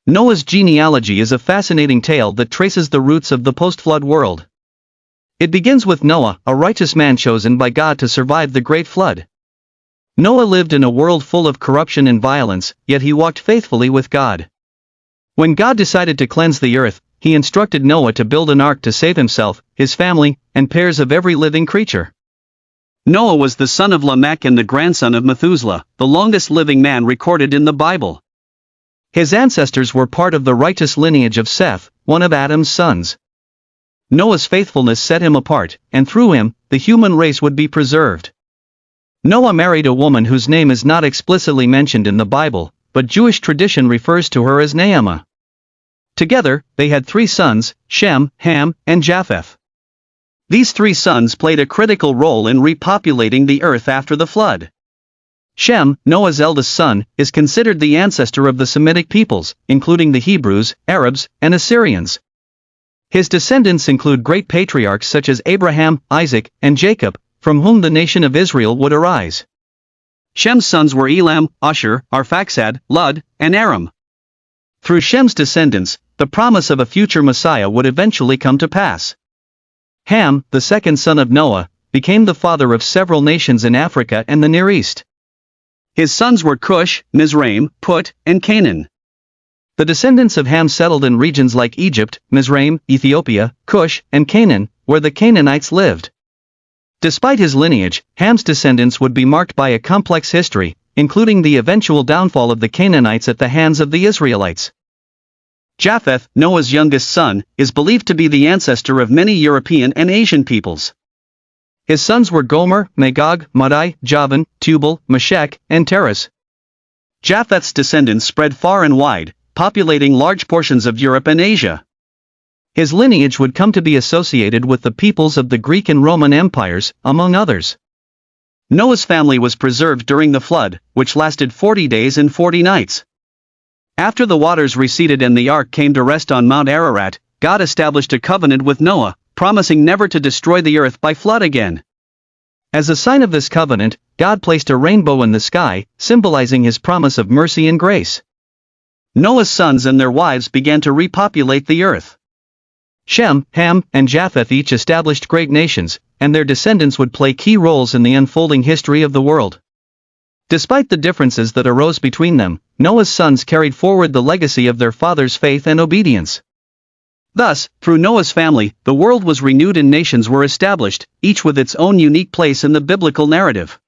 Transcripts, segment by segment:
Noah's genealogy is a fascinating tale that traces the roots of the post-flood world. It begins with Noah, a righteous man chosen by God to survive the great flood. Noah lived in a world full of corruption and violence, yet he walked faithfully with God. When God decided to cleanse the earth, he instructed Noah to build an ark to save himself, his family, and pairs of every living creature. Noah was the son of Lamech and the grandson of Methuselah, the longest living man recorded in the Bible. His ancestors were part of the righteous lineage of Seth, one of Adam's sons. Noah's faithfulness set him apart, and through him, the human race would be preserved. Noah married a woman whose name is not explicitly mentioned in the Bible, but Jewish tradition refers to her as Naamah. Together, they had 3 sons, Shem, Ham, and Japheth. These 3 sons played a critical role in repopulating the earth after the flood. Shem, Noah's eldest son, is considered the ancestor of the Semitic peoples, including the Hebrews, Arabs, and Assyrians. His descendants include great patriarchs such as Abraham, Isaac, and Jacob, from whom the nation of Israel would arise. Shem's sons were Elam, Ashur, Arphaxad, Lud, and Aram. Through Shem's descendants, the promise of a future Messiah would eventually come to pass. Ham, the second son of Noah, became the father of several nations in Africa and the Near East. His sons were Cush, Mizraim, Put, and Canaan. The descendants of Ham settled in regions like Egypt, Mizraim, Ethiopia, Cush, and Canaan, where the Canaanites lived. Despite his lineage, Ham's descendants would be marked by a complex history, including the eventual downfall of the Canaanites at the hands of the Israelites. Japheth, Noah's youngest son, is believed to be the ancestor of many European and Asian peoples. His sons were Gomer, Magog, Madai, Javan, Tubal, Meshech, and Teras. Japheth's descendants spread far and wide, populating large portions of Europe and Asia. His lineage would come to be associated with the peoples of the Greek and Roman empires, among others. Noah's family was preserved during the flood, which lasted 40 days and 40 nights. After the waters receded and the ark came to rest on Mount Ararat, God established a covenant with Noah, promising never to destroy the earth by flood again. As a sign of this covenant, God placed a rainbow in the sky, symbolizing his promise of mercy and grace. Noah's sons and their wives began to repopulate the earth. Shem, Ham, and Japheth each established great nations, and their descendants would play key roles in the unfolding history of the world. Despite the differences that arose between them, Noah's sons carried forward the legacy of their father's faith and obedience. Thus, through Noah's family, the world was renewed and nations were established, each with its own unique place in the biblical narrative.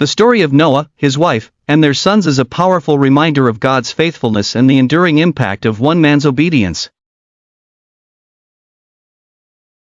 The story of Noah, his wife, and their sons is a powerful reminder of God's faithfulness and the enduring impact of one man's obedience.